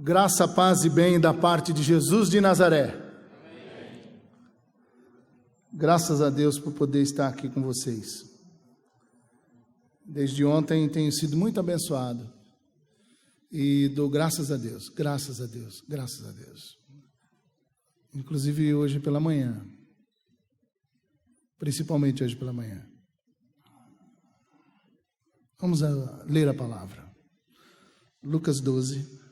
Graça, paz e bem da parte de Jesus de Nazaré. Amém. Graças a Deus por poder estar aqui com vocês. Desde ontem tenho sido muito abençoado e dou graças a Deus, graças a Deus, graças a Deus. Inclusive hoje pela manhã, principalmente hoje pela manhã. Vamos ler a palavra. Lucas 12.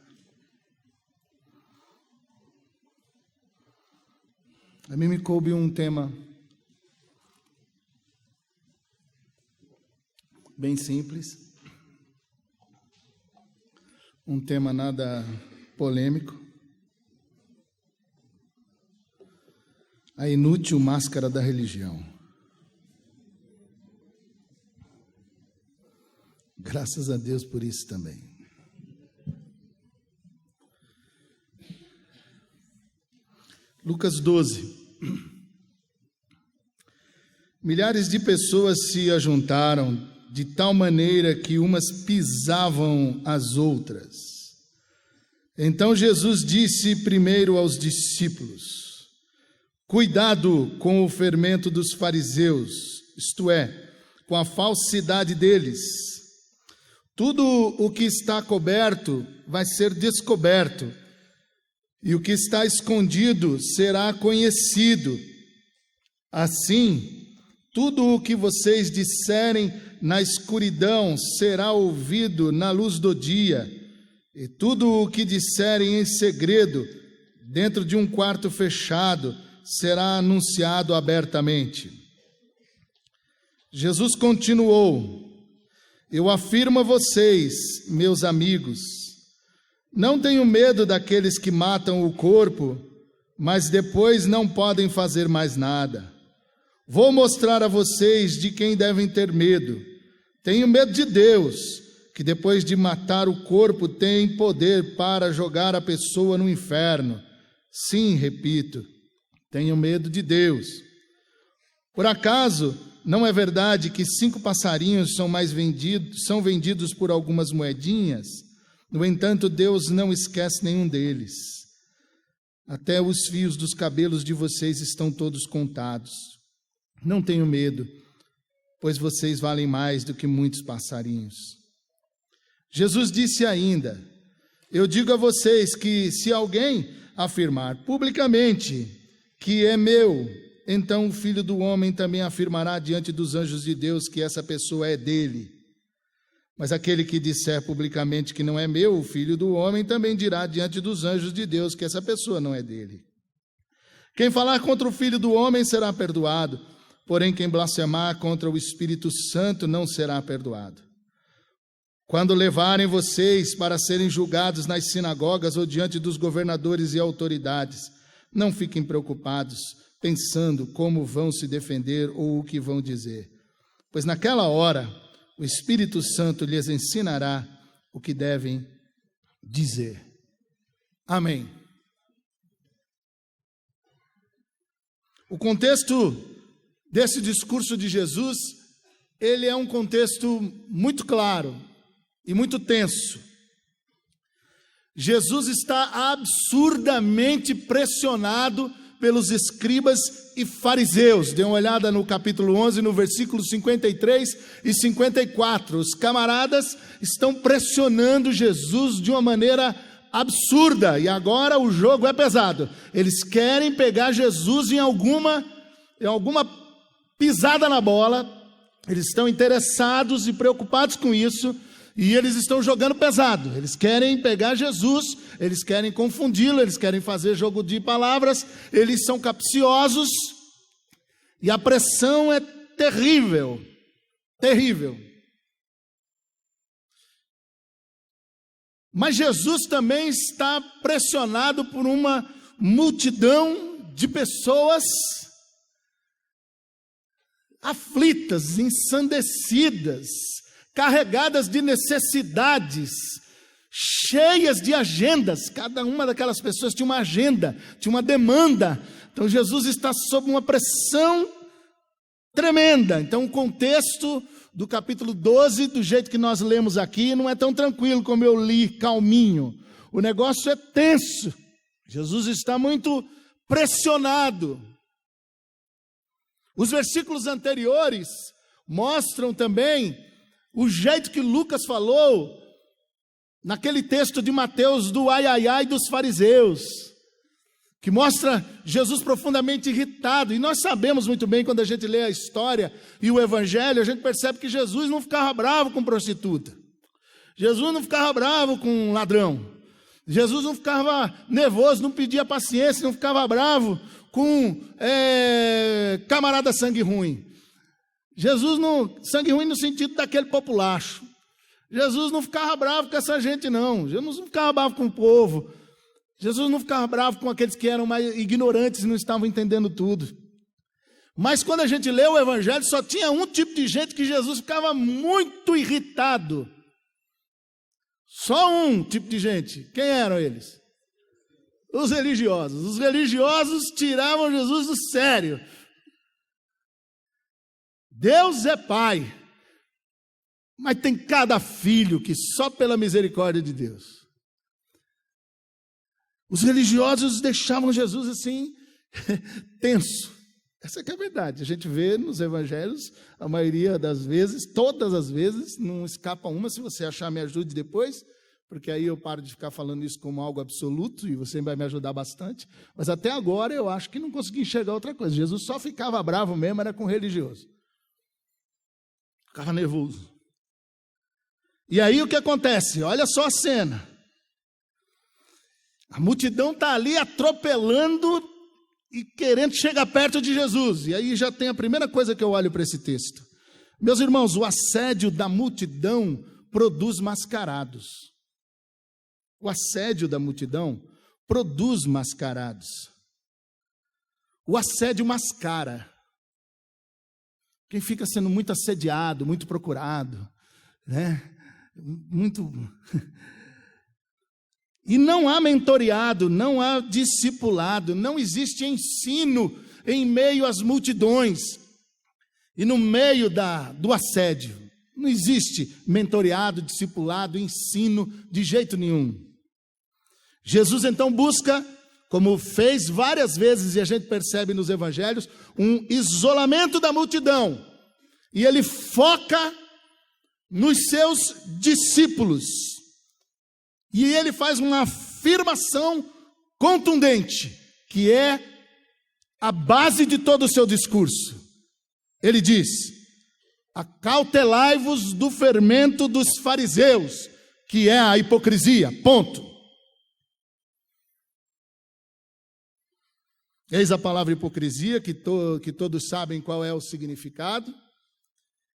A mim me coube um tema bem simples, um tema nada polêmico, a inútil máscara da religião. Graças a Deus por isso também. Lucas 12. Milhares de pessoas se ajuntaram de tal maneira que umas pisavam as outras. Então Jesus disse primeiro aos discípulos: cuidado com o fermento dos fariseus, isto é, com a falsidade deles. Tudo o que está coberto vai ser descoberto, e o que está escondido será conhecido. Assim, tudo o que vocês disserem na escuridão será ouvido na luz do dia, e tudo o que disserem em segredo, dentro de um quarto fechado, será anunciado abertamente. Jesus continuou: eu afirmo a vocês, meus amigos, não tenham medo daqueles que matam o corpo, mas depois não podem fazer mais nada. Vou mostrar a vocês de quem devem ter medo. Tenham medo de Deus, que depois de matar o corpo tem poder para jogar a pessoa no inferno. Sim, repito, tenham medo de Deus. Por acaso, não é verdade que 5 passarinhos são vendidos por algumas moedinhas? No entanto, Deus não esquece nenhum deles. Até os fios dos cabelos de vocês estão todos contados. Não tenham medo, pois vocês valem mais do que muitos passarinhos. Jesus disse ainda: eu digo a vocês que se alguém afirmar publicamente que é meu, então o Filho do Homem também afirmará diante dos anjos de Deus que essa pessoa é dele. Mas aquele que disser publicamente que não é meu, o Filho do Homem também dirá diante dos anjos de Deus que essa pessoa não é dele. Quem falar contra o Filho do Homem será perdoado, porém quem blasfemar contra o Espírito Santo não será perdoado. Quando levarem vocês para serem julgados nas sinagogas ou diante dos governadores e autoridades, não fiquem preocupados, pensando como vão se defender ou o que vão dizer. Pois naquela hora, o Espírito Santo lhes ensinará o que devem dizer. Amém. O contexto desse discurso de Jesus, ele é um contexto muito claro e muito tenso. Jesus está absurdamente pressionado pelos escribas e fariseus. Dê uma olhada no capítulo 11, no versículo 53 e 54. Os camaradas estão pressionando Jesus de uma maneira absurda, e agora o jogo é pesado. Eles querem pegar Jesus em alguma pisada na bola. Eles estão interessados e preocupados com isso, e eles estão jogando pesado. Eles querem pegar Jesus, eles querem confundi-lo, eles querem fazer jogo de palavras, eles são capciosos, e a pressão é terrível, terrível. Mas Jesus também está pressionado por uma multidão de pessoas aflitas, ensandecidas, carregadas de necessidades, cheias de agendas. Cada uma daquelas pessoas tinha uma agenda, tinha uma demanda. Então Jesus está sob uma pressão tremenda. Então o contexto do capítulo 12, do jeito que nós lemos aqui, não é tão tranquilo como eu li calminho. O negócio é tenso. Jesus está muito pressionado. Os versículos anteriores mostram também o jeito que Lucas falou naquele texto de Mateus do ai, ai, ai dos fariseus, que mostra Jesus profundamente irritado. E nós sabemos muito bem, quando a gente lê a história e o evangelho, a gente percebe que Jesus não ficava bravo com prostituta. Jesus não ficava bravo com ladrão. Jesus não ficava nervoso, não pedia paciência, não ficava bravo com camarada sangue ruim. Jesus não, sangue ruim no sentido daquele populacho. Jesus não ficava bravo com essa gente, não. Jesus não ficava bravo com o povo. Jesus não ficava bravo com aqueles que eram mais ignorantes e não estavam entendendo tudo. Mas quando a gente lê o evangelho, só tinha um tipo de gente que Jesus ficava muito irritado. Só um tipo de gente. Quem eram eles? Os religiosos. Os religiosos tiravam Jesus do sério. Deus é pai, mas tem cada filho que só pela misericórdia de Deus. Os religiosos deixavam Jesus assim, tenso. Essa que é a verdade. A gente vê nos evangelhos, a maioria das vezes, todas as vezes, não escapa uma. Se você achar, me ajude depois, porque aí eu paro de ficar falando isso como algo absoluto e você vai me ajudar bastante. Mas até agora eu acho que não consegui enxergar outra coisa. Jesus só ficava bravo mesmo, era com o religioso. Ficava nervoso. E aí o que acontece? Olha só a cena. A multidão está ali atropelando e querendo chegar perto de Jesus. E aí já tem a primeira coisa que eu olho para esse texto. Meus irmãos, o assédio da multidão produz mascarados. O assédio da multidão produz mascarados. O assédio mascara. Quem fica sendo muito assediado, muito procurado, né? Muito... E não há mentoreado, não há discipulado, não existe ensino em meio às multidões e no meio do assédio. Não existe mentoreado, discipulado, ensino de jeito nenhum. Jesus então busca, como fez várias vezes e a gente percebe nos evangelhos, um isolamento da multidão. E ele foca nos seus discípulos. E ele faz uma afirmação contundente, que é a base de todo o seu discurso. Ele diz: acautelai-vos do fermento dos fariseus, que é a hipocrisia, ponto. Eis a palavra hipocrisia, que todos sabem qual é o significado,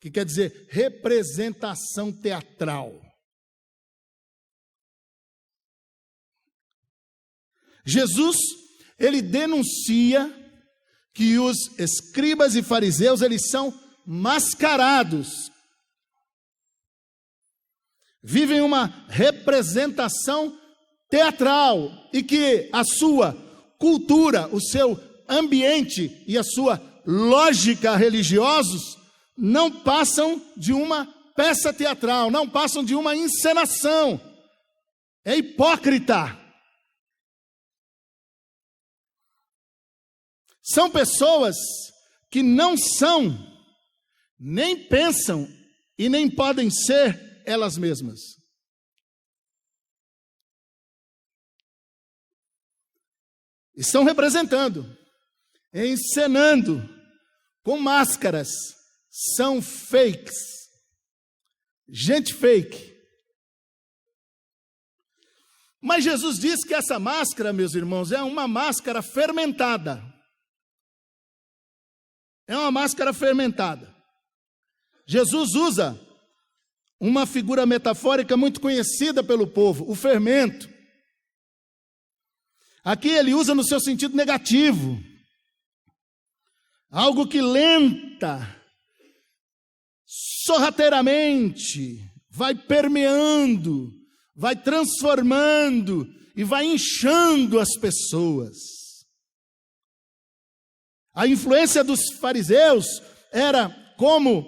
que quer dizer representação teatral. Jesus, ele denuncia que os escribas e fariseus, eles são mascarados. Vivem uma representação teatral e que a sua cultura, o seu ambiente e a sua lógica religiosos não passam de uma peça teatral, não passam de uma encenação. É hipócrita. São pessoas que não são, nem pensam e nem podem ser elas mesmas. Estão representando, encenando, com máscaras, são fakes, gente fake. Mas Jesus diz que essa máscara, meus irmãos, é uma máscara fermentada. É uma máscara fermentada. Jesus usa uma figura metafórica muito conhecida pelo povo, o fermento. Aqui ele usa no seu sentido negativo. Algo que lenta, sorrateiramente, vai permeando, vai transformando e vai inchando as pessoas. A influência dos fariseus era como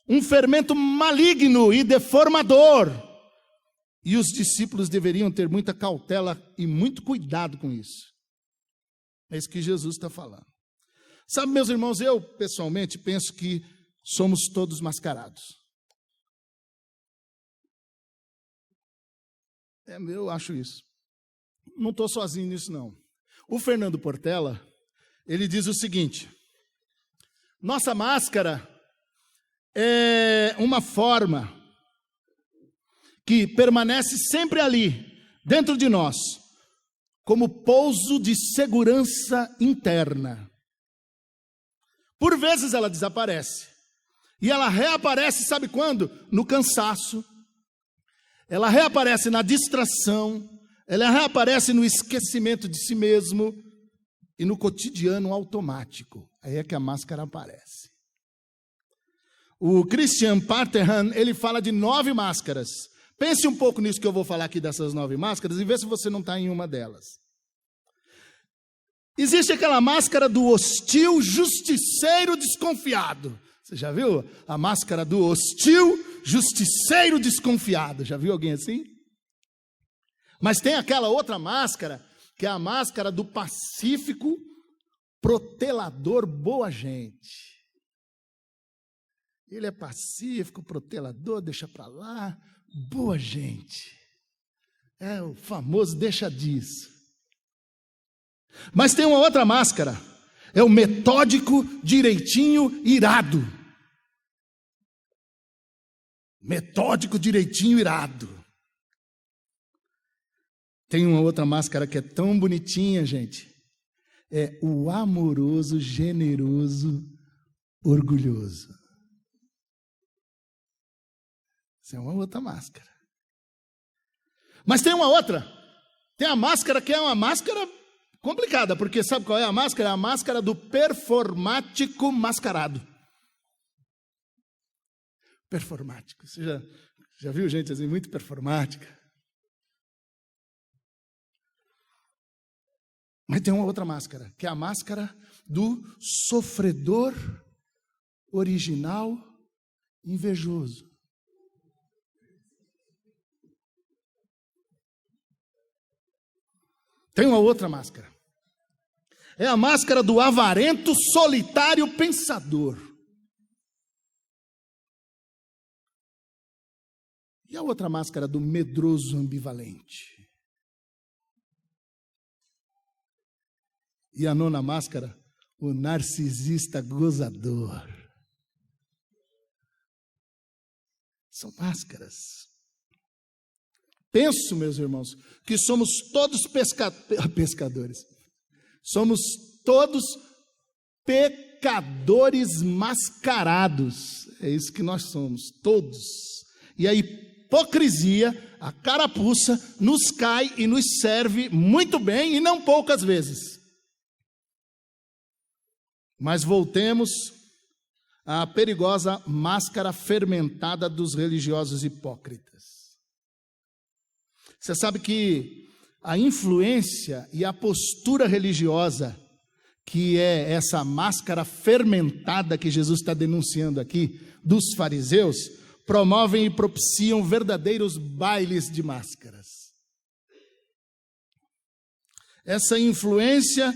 um fermento maligno e deformador. E os discípulos deveriam ter muita cautela e muito cuidado com isso. É isso que Jesus está falando. Sabe, meus irmãos, eu pessoalmente penso que somos todos mascarados. Eu acho isso. Não estou sozinho nisso, não. O Fernando Portela, ele diz o seguinte: nossa máscara é uma forma que permanece sempre ali, dentro de nós, como pouso de segurança interna. Por vezes ela desaparece. E ela reaparece, sabe quando? No cansaço. Ela reaparece na distração. Ela reaparece no esquecimento de si mesmo. E no cotidiano automático. Aí é que a máscara aparece. O Christian Parterhan, ele fala de 9 máscaras. Pense um pouco nisso que eu vou falar aqui dessas 9 máscaras e vê se você não está em uma delas. Existe aquela máscara do hostil justiceiro desconfiado. Você já viu a máscara do hostil justiceiro desconfiado? Já viu alguém assim? Mas tem aquela outra máscara, que é a máscara do pacífico protelador boa gente. Ele é pacífico, protelador, deixa para lá, boa gente. É o famoso deixa disso. Mas tem uma outra máscara, é o metódico, direitinho, irado. Metódico, direitinho, irado. Tem uma outra máscara que é tão bonitinha, gente. É o amoroso, generoso, orgulhoso. Essa é uma outra máscara. Mas tem uma outra. Tem a máscara que é uma máscara complicada, porque sabe qual é a máscara? É a máscara do performático mascarado. Performático. Você já viu gente assim, muito performática? Mas tem uma outra máscara, que é a máscara do sofredor original invejoso. Tem uma outra máscara. É a máscara do avarento solitário pensador. E a outra máscara do medroso ambivalente. E a 9ª máscara, o narcisista gozador. São máscaras. Penso, meus irmãos, que somos todos pescadores. Somos todos pecadores mascarados. É isso que nós somos, todos. E a hipocrisia, a carapuça, nos cai e nos serve muito bem e não poucas vezes. Mas voltemos à perigosa máscara fermentada dos religiosos hipócritas. Você sabe que a influência e a postura religiosa, que é essa máscara fermentada que Jesus está denunciando aqui, dos fariseus, promovem e propiciam verdadeiros bailes de máscaras. Essa influência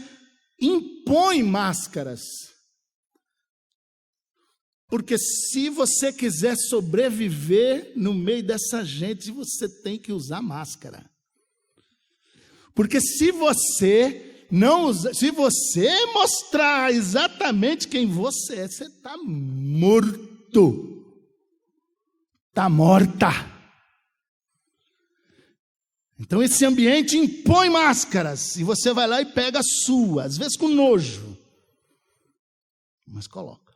impõe máscaras. Porque se você quiser sobreviver no meio dessa gente, você tem que usar máscara. Porque se você não usar, se você mostrar exatamente quem você é, você está morto. Está morta. Então esse ambiente impõe máscaras, e você vai lá e pega a sua, às vezes com nojo, mas coloca.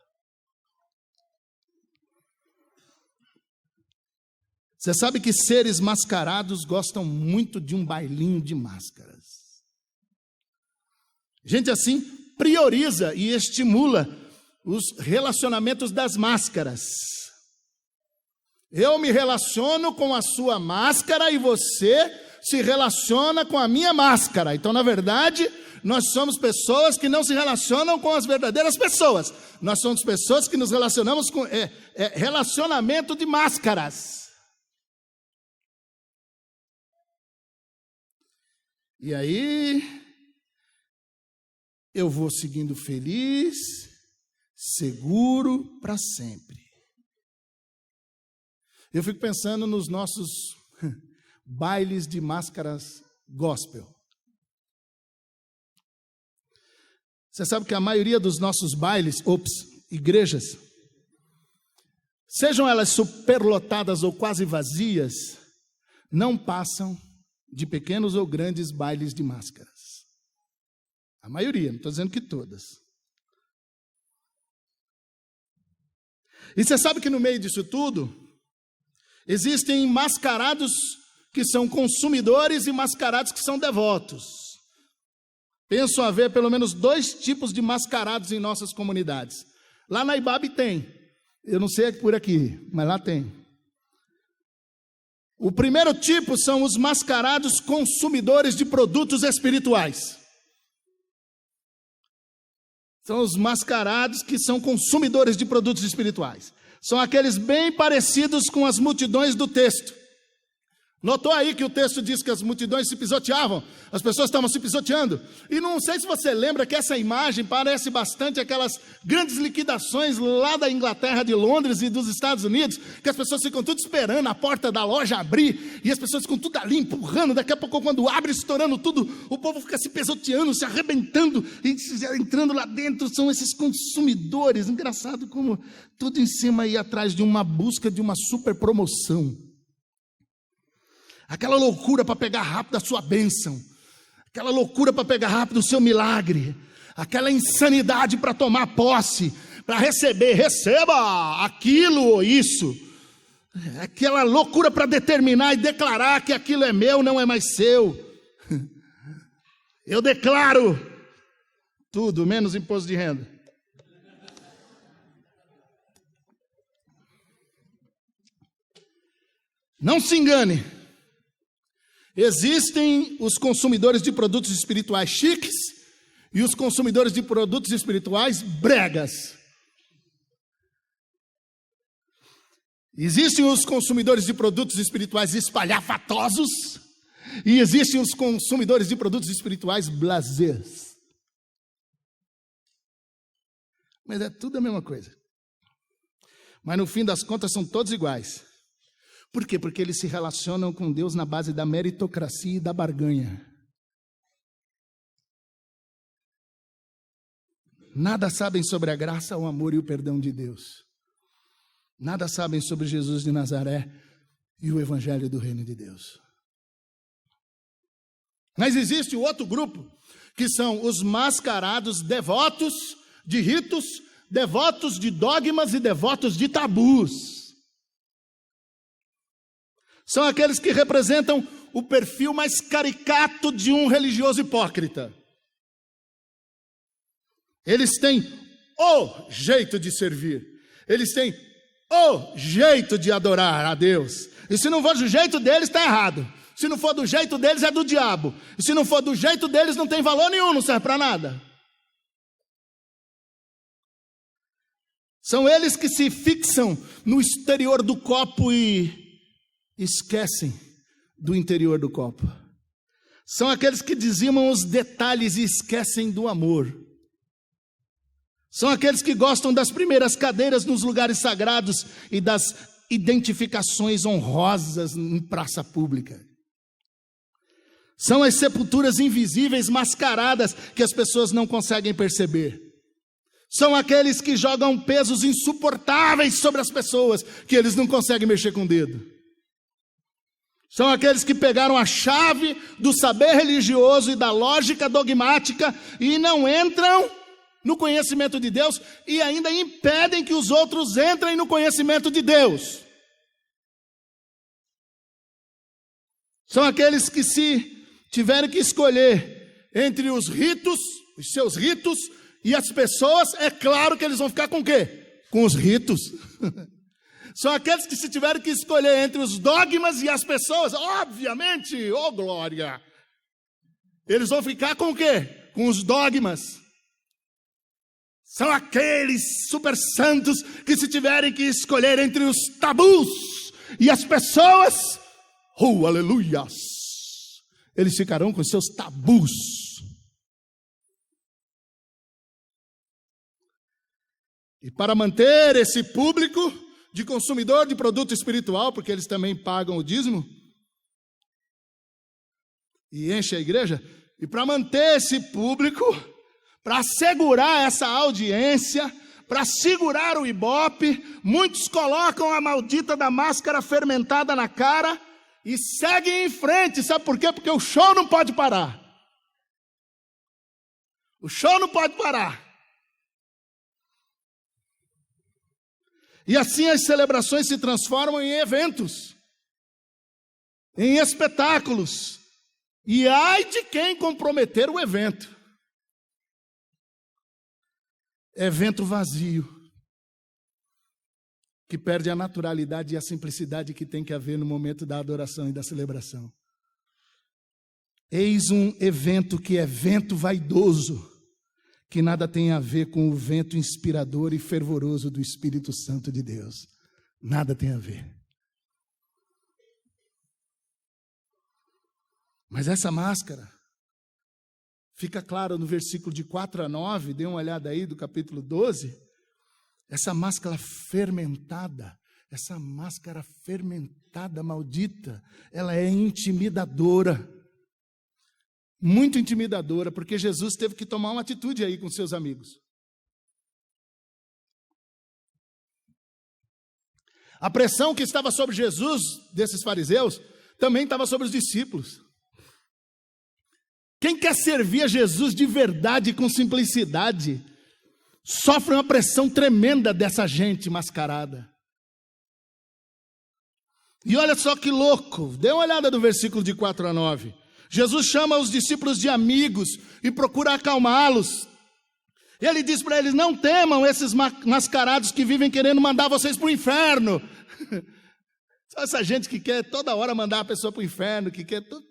Você sabe que seres mascarados gostam muito de um bailinho de máscaras. Gente assim prioriza e estimula os relacionamentos das máscaras. Eu me relaciono com a sua máscara e você se relaciona com a minha máscara. Então, na verdade, nós somos pessoas que não se relacionam com as verdadeiras pessoas. Nós somos pessoas que nos relacionamos com relacionamento de máscaras. E aí, eu vou seguindo feliz, seguro para sempre. Eu fico pensando nos nossos bailes de máscaras gospel. Você sabe que a maioria dos nossos bailes, igrejas, sejam elas superlotadas ou quase vazias, não passam de pequenos ou grandes bailes de máscaras. A maioria, não estou dizendo que todas. E você sabe que no meio disso tudo, existem mascarados que são consumidores e mascarados que são devotos. Penso haver pelo menos 2 tipos de mascarados em nossas comunidades. Lá na Ibabe tem. Eu não sei por aqui, mas lá tem. O primeiro tipo são os mascarados consumidores de produtos espirituais. São os mascarados que são consumidores de produtos espirituais. São aqueles bem parecidos com as multidões do texto. Notou aí que o texto diz que as multidões se pisoteavam? As pessoas estavam se pisoteando. E não sei se você lembra que essa imagem parece bastante aquelas grandes liquidações lá da Inglaterra, de Londres e dos Estados Unidos, que as pessoas ficam tudo esperando a porta da loja abrir, e as pessoas ficam tudo ali empurrando, daqui a pouco quando abre, estourando tudo, o povo fica se pisoteando, se arrebentando, e entrando lá dentro, são esses consumidores. Engraçado como tudo em cima e atrás de uma busca de uma super promoção. Aquela loucura para pegar rápido a sua bênção, aquela loucura para pegar rápido o seu milagre, aquela insanidade para tomar posse, para receba aquilo ou isso, aquela loucura para determinar e declarar que aquilo é meu, não é mais seu. Eu declaro tudo, menos imposto de renda. Não se engane. Existem os consumidores de produtos espirituais chiques e os consumidores de produtos espirituais bregas. Existem os consumidores de produtos espirituais espalhafatosos e existem os consumidores de produtos espirituais blasés. Mas é tudo a mesma coisa. Mas no fim das contas são todos iguais. Por quê? Porque eles se relacionam com Deus na base da meritocracia e da barganha. Nada sabem sobre a graça, o amor e o perdão de Deus. Nada sabem sobre Jesus de Nazaré e o evangelho do reino de Deus. Mas existe o outro grupo, que são os mascarados devotos de ritos, devotos de dogmas e devotos de tabus. São aqueles que representam o perfil mais caricato de um religioso hipócrita. Eles têm o jeito de servir. Eles têm o jeito de adorar a Deus. E se não for do jeito deles, está errado. Se não for do jeito deles, é do diabo. E se não for do jeito deles, não tem valor nenhum, não serve para nada. São eles que se fixam no exterior do copo e esquecem do interior do copo. São aqueles que dizimam os detalhes e esquecem do amor. São aqueles que gostam das primeiras cadeiras nos lugares sagrados e das identificações honrosas em praça pública. São as sepulturas invisíveis, mascaradas, que as pessoas não conseguem perceber. São aqueles que jogam pesos insuportáveis sobre as pessoas, que eles não conseguem mexer com o dedo. São aqueles que pegaram a chave do saber religioso e da lógica dogmática e não entram no conhecimento de Deus e ainda impedem que os outros entrem no conhecimento de Deus. São aqueles que, se tiverem que escolher entre os ritos, os seus ritos e as pessoas, é claro que eles vão ficar com o quê? Com os ritos. São aqueles que, se tiverem que escolher entre os dogmas e as pessoas, obviamente, oh glória, eles vão ficar com o quê? Com os dogmas. São aqueles super santos que, se tiverem que escolher entre os tabus e as pessoas, oh aleluias, Eles ficarão com seus tabus. E para manter esse público de consumidor de produto espiritual, porque eles também pagam o dízimo e enchem a igreja, e para manter esse público, para assegurar essa audiência, para segurar o ibope, muitos colocam a maldita da máscara fermentada na cara e seguem em frente. Sabe por quê? Porque o show não pode parar. O show não pode parar. E assim as celebrações se transformam em eventos, em espetáculos. E ai de quem comprometer o evento. Evento vazio, que perde a naturalidade e a simplicidade que tem que haver no momento da adoração e da celebração. Eis um evento que é vento vaidoso, que nada tem a ver com o vento inspirador e fervoroso do Espírito Santo de Deus. Nada tem a ver. Mas essa máscara, fica claro no versículo de 4 a 9, dê uma olhada aí do capítulo 12, essa máscara fermentada maldita, ela é intimidadora. Muito intimidadora, porque Jesus teve que tomar uma atitude aí com seus amigos. A pressão que estava sobre Jesus, desses fariseus, também estava sobre os discípulos. Quem quer servir a Jesus de verdade e com simplicidade, sofre uma pressão tremenda dessa gente mascarada. E olha só que louco, dê uma olhada no versículo de 4 a 9. Jesus chama os discípulos de amigos e procura acalmá-los. Ele diz para eles: não temam esses mascarados que vivem querendo mandar vocês para o inferno. Só essa gente que quer toda hora mandar a pessoa para o inferno, que quer tudo.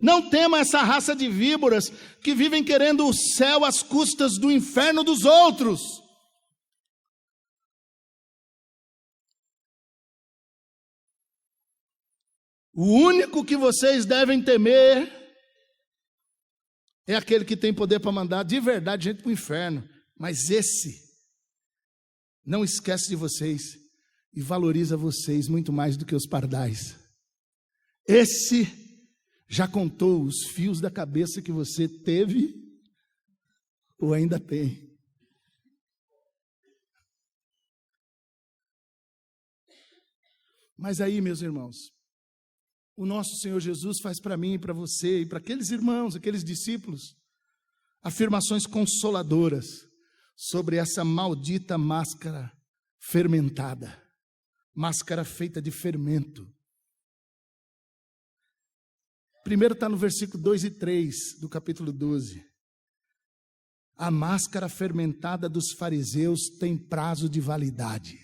Não tema essa raça de víboras que vivem querendo o céu às custas do inferno dos outros. O único que vocês devem temer é aquele que tem poder para mandar de verdade gente para o inferno. Mas esse não esquece de vocês e valoriza vocês muito mais do que os pardais. Esse já contou os fios da cabeça que você teve ou ainda tem. Mas aí, meus irmãos, o nosso Senhor Jesus faz para mim e para você e para aqueles irmãos, aqueles discípulos, afirmações consoladoras sobre essa maldita máscara fermentada, máscara feita de fermento. Primeiro está no versículo 2 e 3 do capítulo 12. A máscara fermentada dos fariseus tem prazo de validade.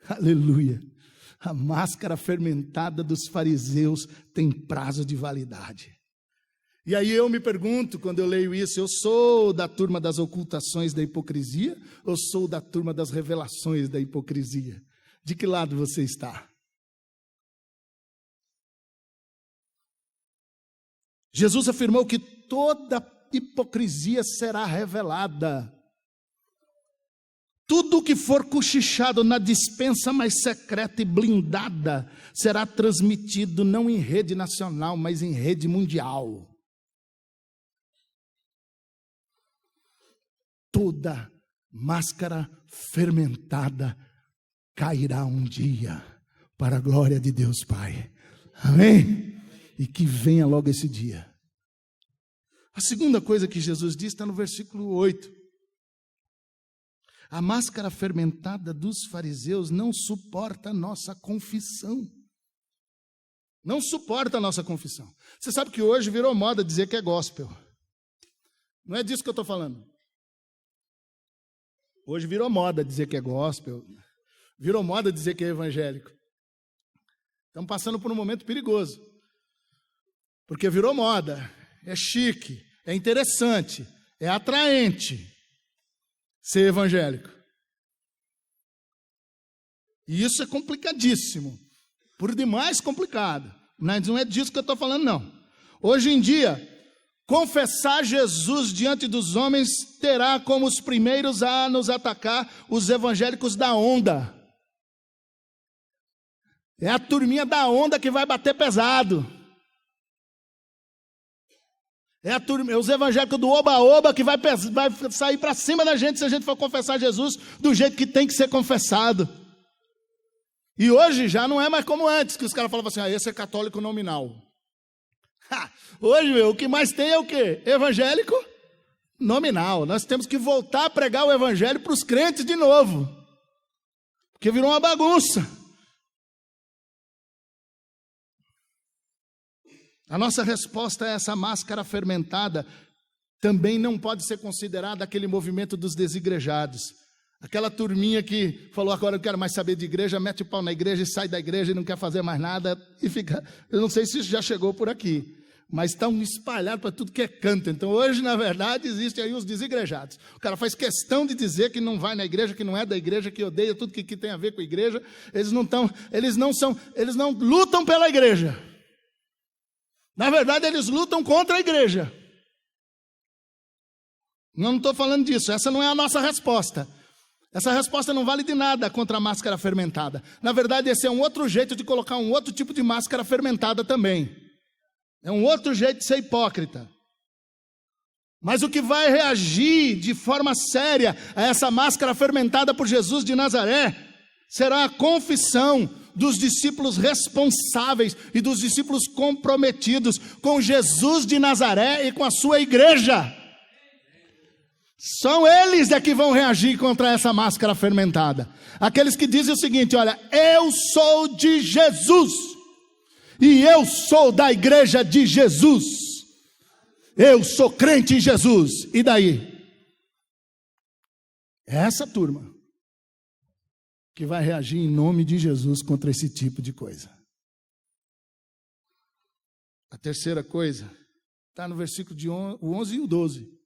Aleluia. A máscara fermentada dos fariseus tem prazo de validade. E aí eu me pergunto, quando eu leio isso, eu sou da turma das ocultações da hipocrisia ou sou da turma das revelações da hipocrisia? De que lado você está? Jesus afirmou que toda hipocrisia será revelada. Tudo que for cochichado na despensa mais secreta e blindada será transmitido não em rede nacional, mas em rede mundial. Toda máscara fermentada cairá um dia para a glória de Deus Pai. Amém? E que venha logo esse dia. A segunda coisa que Jesus diz está no versículo 8. A máscara fermentada dos fariseus não suporta a nossa confissão. Não suporta a nossa confissão. Você sabe que hoje virou moda dizer que é gospel. Não é disso que eu estou falando. Hoje virou moda dizer que é gospel. Virou moda dizer que é evangélico. Estamos passando por um momento perigoso. Porque virou moda. É chique, é interessante, é atraente ser evangélico. E isso é complicadíssimo, por demais complicado. Não é disso que eu estou falando, não. Hoje em dia, confessar Jesus diante dos homens terá como os primeiros a nos atacar os evangélicos da onda. É a turminha da onda que vai bater pesado. É os evangélicos do oba-oba que vai sair para cima da gente se a gente for confessar Jesus do jeito que tem que ser confessado. E hoje já não é mais como antes, que os caras falavam assim, esse é católico nominal. Hoje, o que mais tem é o quê? Evangélico nominal. Nós temos que voltar a pregar o evangelho para os crentes de novo. Porque virou uma bagunça. A nossa resposta a essa máscara fermentada também não pode ser considerada aquele movimento dos desigrejados. Aquela turminha que falou, agora eu quero mais saber de igreja, mete o pau na igreja e sai da igreja e não quer fazer mais nada. E fica. Eu não sei se isso já chegou por aqui, mas estão espalhados para tudo que é canto. Então hoje, na verdade, existem aí os desigrejados. O cara faz questão de dizer que não vai na igreja, que não é da igreja, que odeia tudo que tem a ver com a igreja. Eles não lutam pela igreja. Na verdade, eles lutam contra a igreja. Não estou falando disso, essa não é a nossa resposta. Essa resposta não vale de nada contra a máscara fermentada. Na verdade, esse é um outro jeito de colocar um outro tipo de máscara fermentada também. É um outro jeito de ser hipócrita. Mas o que vai reagir de forma séria a essa máscara fermentada por Jesus de Nazaré será a confissão dos discípulos responsáveis e dos discípulos comprometidos com Jesus de Nazaré e com a sua igreja. São eles que vão reagir contra essa máscara fermentada. Aqueles que dizem o seguinte, olha, eu sou de Jesus e eu sou da igreja de Jesus. Eu sou crente em Jesus. E daí? É essa turma que vai reagir em nome de Jesus contra esse tipo de coisa. A terceira coisa está no versículo de 11 e o 12.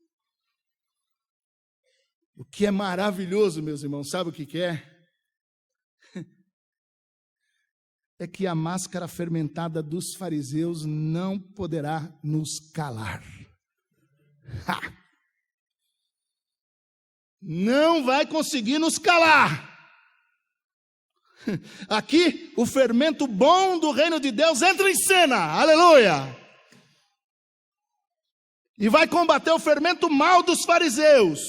O que é maravilhoso, meus irmãos, sabe o que é? É que a máscara fermentada dos fariseus não poderá nos calar. Não vai conseguir nos calar. Aqui, o fermento bom do reino de Deus entra em cena, aleluia! E vai combater o fermento mau dos fariseus.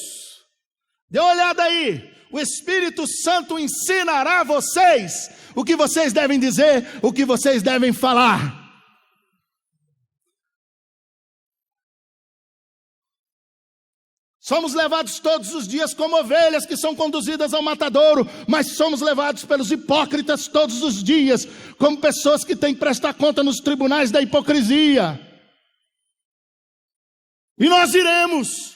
Dê uma olhada aí, o Espírito Santo ensinará a vocês o que vocês devem dizer, o que vocês devem falar. Somos levados todos os dias como ovelhas que são conduzidas ao matadouro, mas somos levados pelos hipócritas todos os dias, como pessoas que têm que prestar conta nos tribunais da hipocrisia. E nós iremos.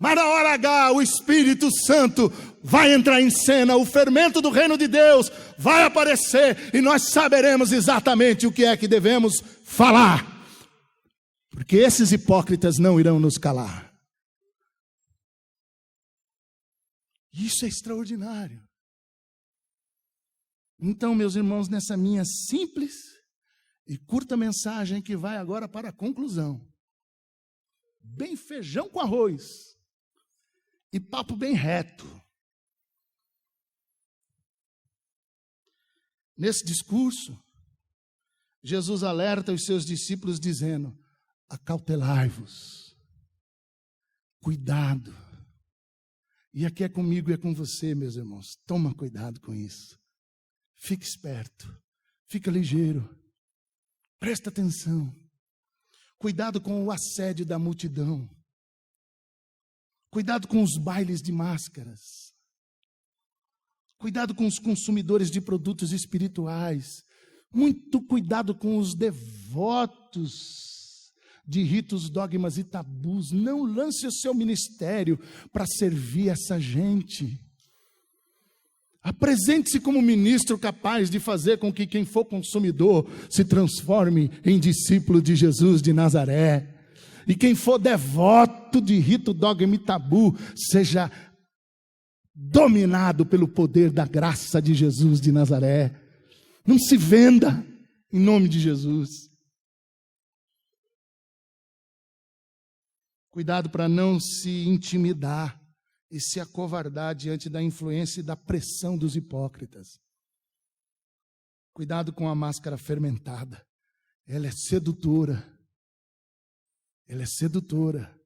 Mas na hora H, o Espírito Santo vai entrar em cena, o fermento do reino de Deus vai aparecer e nós saberemos exatamente o que é que devemos falar. Porque esses hipócritas não irão nos calar. Isso é extraordinário. Então, meus irmãos, nessa minha simples e curta mensagem que vai agora para a conclusão. Bem feijão com arroz. E papo bem reto. Nesse discurso, Jesus alerta os seus discípulos dizendo, acautelai-vos, cuidado. E aqui é comigo e é com você, meus irmãos. Toma cuidado com isso. Fique esperto, fica ligeiro, presta atenção. Cuidado com o assédio da multidão. Cuidado com os bailes de máscaras. Cuidado com os consumidores de produtos espirituais. Muito cuidado com os devotos de ritos, dogmas e tabus. Não lance o seu ministério para servir essa gente. Apresente-se como ministro capaz de fazer com que quem for consumidor se transforme em discípulo de Jesus de Nazaré. E quem for devoto de rito, dogma e tabu, seja dominado pelo poder da graça de Jesus de Nazaré. Não se venda, Em nome de Jesus. Cuidado para não se intimidar e se acovardar diante da influência e da pressão dos hipócritas. Cuidado com a máscara fermentada. Ela é sedutora. Ela é sedutora.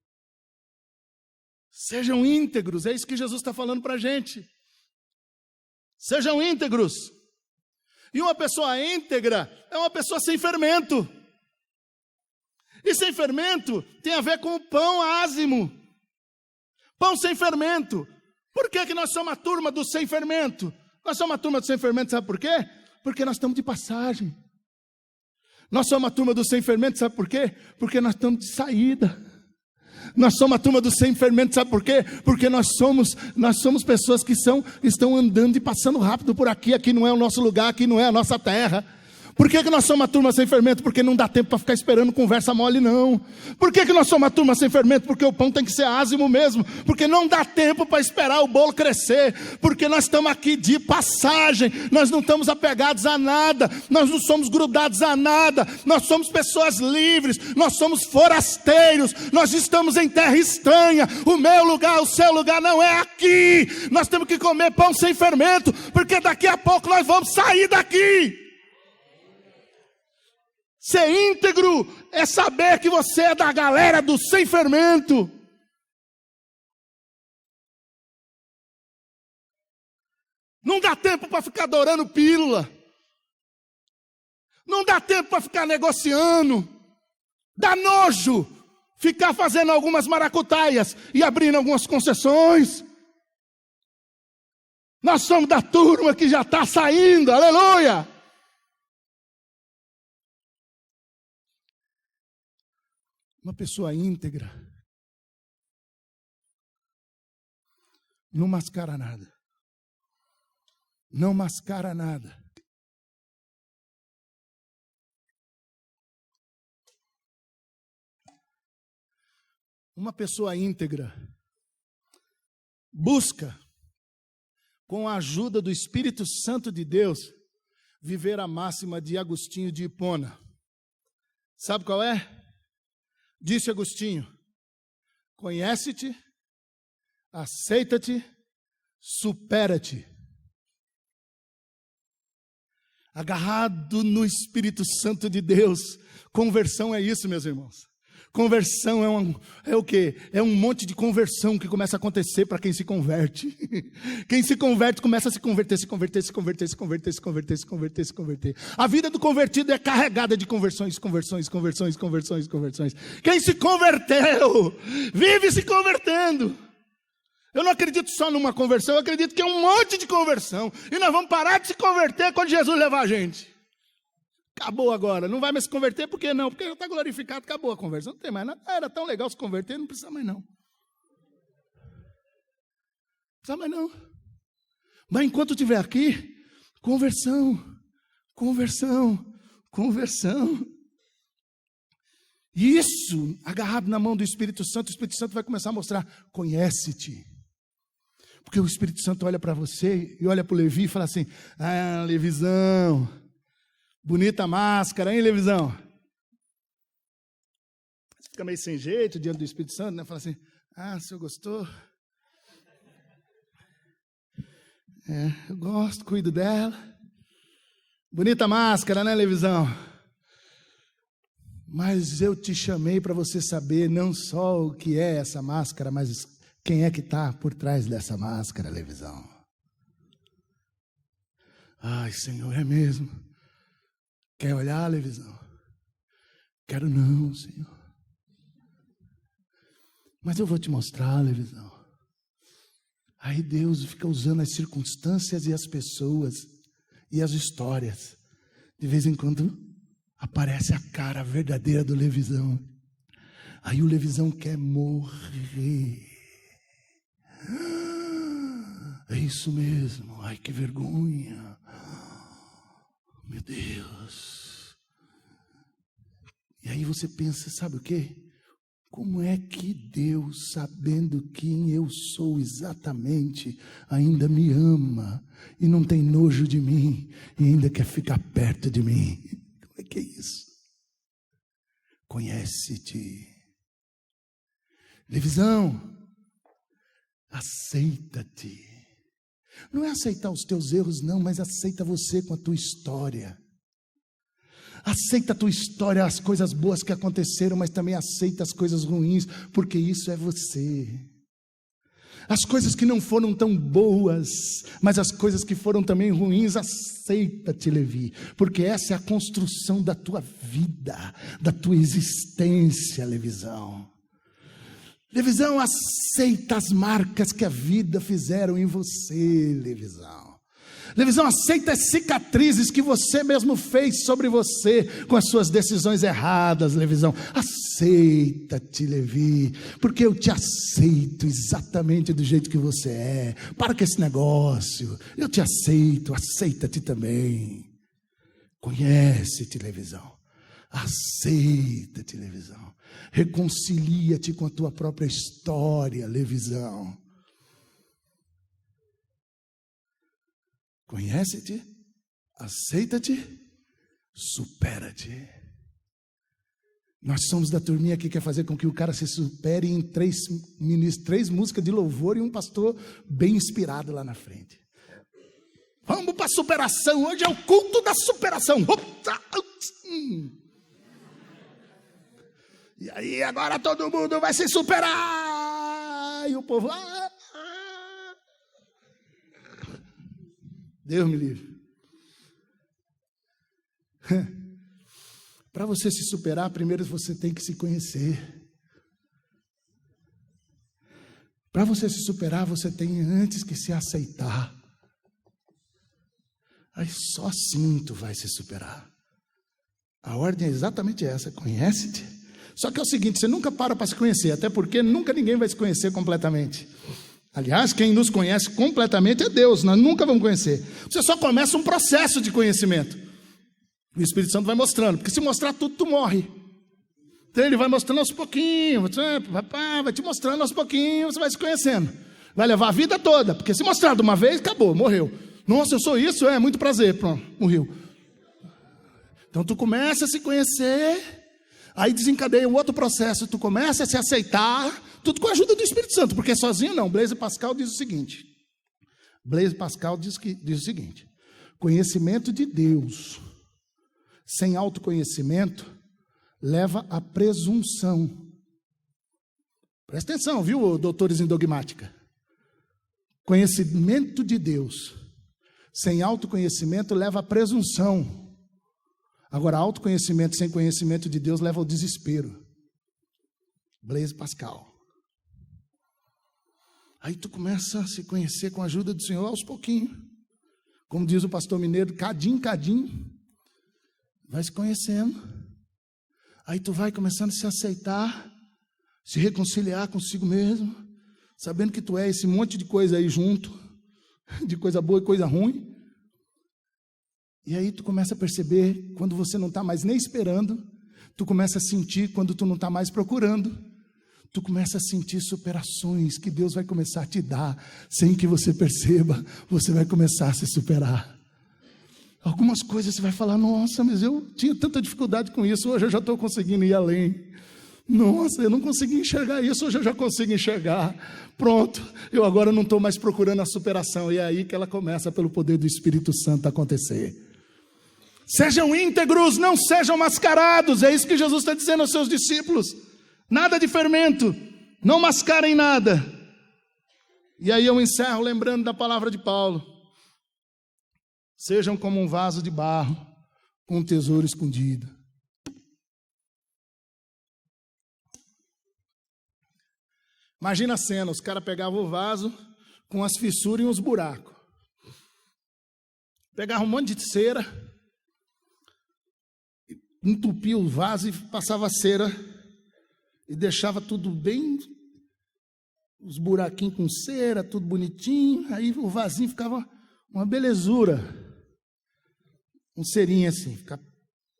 Sejam íntegros, é isso que Jesus está falando para a gente. Sejam íntegros. E uma pessoa íntegra é uma pessoa sem fermento. E sem fermento tem a ver com o pão ázimo. Pão sem fermento. Por que nós somos a turma do sem fermento? Nós somos a turma do sem fermento, sabe por quê? Porque nós estamos de passagem. Nós somos a turma do sem fermento, sabe por quê? Porque nós estamos de saída. Nós somos a turma do sem fermento, sabe por quê? Porque nós somos pessoas que estão andando e passando rápido por aqui. Aqui não é o nosso lugar, aqui não é a nossa terra. Por que nós somos uma turma sem fermento? Porque não dá tempo para ficar esperando conversa mole, não. Por que nós somos uma turma sem fermento? Porque o pão tem que ser ázimo mesmo. Porque não dá tempo para esperar o bolo crescer. Porque nós estamos aqui de passagem. Nós não estamos apegados a nada. Nós não somos grudados a nada. Nós somos pessoas livres. Nós somos forasteiros. Nós estamos em terra estranha. O meu lugar, o seu lugar não é aqui. Nós temos que comer pão sem fermento. Porque daqui a pouco nós vamos sair daqui. Ser íntegro é saber que você é da galera do sem fermento. Não dá tempo para ficar adorando pílula. Não dá tempo para ficar negociando. Dá nojo ficar fazendo algumas maracutaias e abrindo algumas concessões. Nós somos da turma que já está saindo, aleluia. Uma pessoa íntegra não mascara nada. Não mascara nada. Uma pessoa íntegra busca, com a ajuda do Espírito Santo de Deus, viver a máxima de Agostinho de Hipona. Sabe qual é? Disse Agostinho: conhece-te, aceita-te, supera-te. Agarrado no Espírito Santo de Deus. Conversão é isso, meus irmãos. Conversão é o quê? É um monte de conversão que começa a acontecer para quem se converte. Quem se converte começa a se converter, se converter, se converter, se converter, se converter, se converter, se converter. A vida do convertido é carregada de conversões, conversões, conversões, conversões, conversões. Quem se converteu, vive se convertendo. Eu não acredito só numa conversão, eu acredito que é um monte de conversão. E nós vamos parar de se converter quando Jesus levar a gente. Acabou agora, não vai mais se converter, por que não? Porque já está glorificado, acabou a conversão, não tem mais nada. Era tão legal se converter, não precisa mais não. Não precisa mais não. Mas enquanto estiver aqui, conversão, conversão, conversão. E isso, agarrado na mão do Espírito Santo, o Espírito Santo vai começar a mostrar: conhece-te. Porque o Espírito Santo olha para você e olha para o Levi e fala assim: ah, Levizão, bonita máscara, hein, Levizão? Você fica meio sem jeito diante do Espírito Santo, né? Fala assim: ah, o senhor gostou? Eu gosto, cuido dela. Bonita máscara, né, Levizão? Mas eu te chamei para você saber não só o que é essa máscara, mas quem é que está por trás dessa máscara, Levizão. Ai, Senhor, é mesmo? Quer olhar, Levizão? Quero não, Senhor. Mas eu vou te mostrar, Levizão. Aí Deus fica usando as circunstâncias e as pessoas e as histórias. De vez em quando aparece a cara verdadeira do Levizão. Aí o Levizão quer morrer. É isso mesmo. Ai, que vergonha. Meu Deus. E aí você pensa, sabe o quê? Como é que Deus, sabendo quem eu sou exatamente, ainda me ama e não tem nojo de mim e ainda quer ficar perto de mim? Como é Que isso? Conhece-te. Levisão, aceita-te. Não é aceitar os teus erros, não, mas aceita você com a tua história. Aceita a tua história, as coisas boas que aconteceram, mas também aceita as coisas ruins, porque isso é você. As coisas que não foram tão boas, mas as coisas que foram também ruins, aceita-te, Levi, porque essa é a construção da tua vida, da tua existência, Levisão. Levisão, aceita as marcas que a vida fizeram em você, Levisão. Levisão, aceita as cicatrizes que você mesmo fez sobre você com as suas decisões erradas, Levisão. Aceita-te, Levi, porque eu te aceito exatamente do jeito que você é. Para com esse negócio, eu te aceito, aceita-te também. Conhece-te, Levisão. Aceita-te, Levisão. Reconcilia-te com a tua própria história, Levisão. Conhece-te, aceita-te, supera-te. Nós somos da turminha que quer fazer com que o cara se supere em três músicas de louvor e um pastor bem inspirado lá na frente. Vamos para a superação, hoje é o culto da superação. E aí agora todo mundo vai se superar. E o povo... Deus me livre. Para você se superar, primeiro você tem que se conhecer. Para você se superar, você tem antes que se aceitar. Aí só assim tu vai se superar. A ordem é exatamente essa, conhece-te. Só que é o seguinte, você nunca para se conhecer, até porque nunca ninguém vai se conhecer completamente. Aliás, quem nos conhece completamente é Deus, nós nunca vamos conhecer. Você só começa um processo de conhecimento. O Espírito Santo vai mostrando, porque se mostrar tudo, tu morre. Então ele vai mostrando aos pouquinhos, vai te mostrando aos pouquinhos, você vai se conhecendo. Vai levar a vida toda, porque se mostrar de uma vez, acabou, morreu. Nossa, eu sou isso, muito prazer, pronto, morreu. Então tu começa a se conhecer, aí desencadeia um outro processo, tu começa a se aceitar, tudo com a ajuda do Espírito Santo, porque sozinho não. Blaise Pascal diz o seguinte, diz o seguinte, conhecimento de Deus sem autoconhecimento leva à presunção. Presta atenção, viu, doutores em dogmática? Conhecimento de Deus sem autoconhecimento leva à presunção. Agora, autoconhecimento sem conhecimento de Deus leva ao desespero. Blaise Pascal. Aí tu começa a se conhecer com a ajuda do Senhor aos pouquinhos. Como diz o pastor Mineiro, cadinho, cadinho. Vai se conhecendo. Aí tu vai começando a se aceitar, se reconciliar consigo mesmo, sabendo que tu é esse monte de coisa aí junto, de coisa boa e coisa ruim. E aí tu começa a perceber, quando você não está mais nem esperando, tu começa a sentir quando tu não está mais procurando, tu começa a sentir superações que Deus vai começar a te dar, sem que você perceba, você vai começar a se superar. Algumas coisas você vai falar, nossa, mas eu tinha tanta dificuldade com isso, hoje eu já estou conseguindo ir além. Nossa, eu não consegui enxergar isso, hoje eu já consigo enxergar. Pronto, eu agora não estou mais procurando a superação. E é aí que ela começa, pelo poder do Espírito Santo, a acontecer. Sejam íntegros, não sejam mascarados. É isso que Jesus está dizendo aos seus discípulos. Nada de fermento, não mascarem nada. E aí eu encerro lembrando da palavra de Paulo. Sejam como um vaso de barro, com um tesouro escondido. Imagina a cena, os caras pegavam o vaso com as fissuras e uns buracos. Pegavam um monte de cera, entupia o vaso e passava a cera e deixava tudo bem, os buraquinhos com cera, tudo bonitinho, aí o vasinho ficava uma belezura, um cerinho assim, fica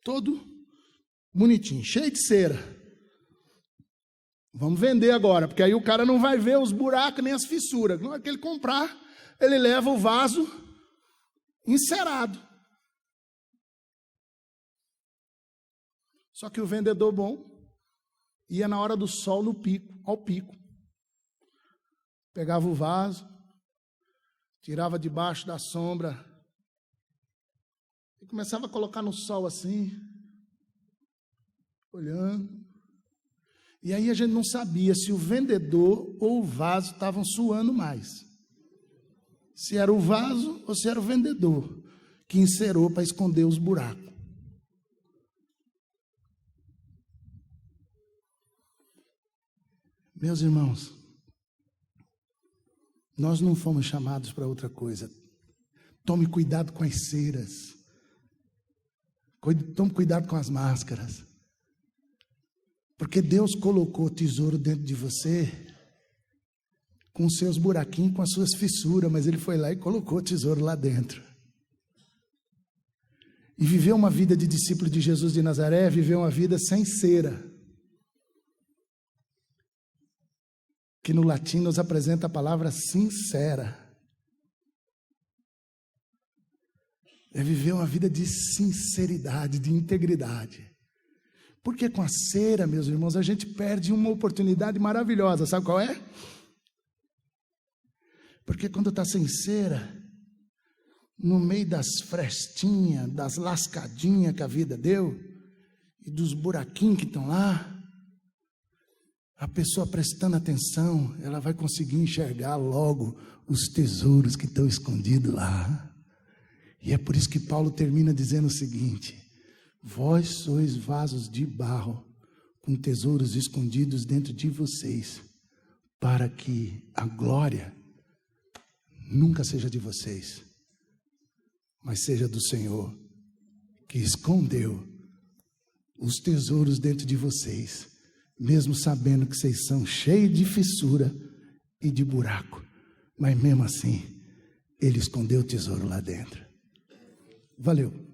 todo bonitinho, cheio de cera. Vamos vender agora, porque aí o cara não vai ver os buracos nem as fissuras. Na hora que ele comprar, ele leva o vaso encerado. Só que o vendedor bom ia na hora do sol no pico, ao pico. Pegava o vaso, tirava debaixo da sombra e começava a colocar no sol assim, olhando. E aí a gente não sabia se o vendedor ou o vaso estavam suando mais. Se era o vaso ou se era o vendedor que encerou para esconder os buracos. Meus irmãos, nós não fomos chamados para outra coisa. Tome cuidado com as ceras. Tome cuidado com as máscaras. Porque Deus colocou tesouro dentro de você com os seus buraquinhos, com as suas fissuras, mas Ele foi lá e colocou o tesouro lá dentro. E viver uma vida de discípulo de Jesus de Nazaré, viver uma vida sem cera. Que no latim nos apresenta a palavra sincera. É viver uma vida de sinceridade, de integridade. Porque com a cera, meus irmãos, a gente perde uma oportunidade maravilhosa. Sabe qual é? Porque quando está sem cera, no meio das frestinhas, das lascadinhas que a vida deu, e dos buraquinhos que estão lá, a pessoa prestando atenção, ela vai conseguir enxergar logo os tesouros que estão escondidos lá. E é por isso que Paulo termina dizendo o seguinte: vós sois vasos de barro, com tesouros escondidos dentro de vocês, para que a glória nunca seja de vocês, mas seja do Senhor, que escondeu os tesouros dentro de vocês, mesmo sabendo que vocês são cheios de fissura e de buraco, mas mesmo assim, Ele escondeu o tesouro lá dentro. Valeu.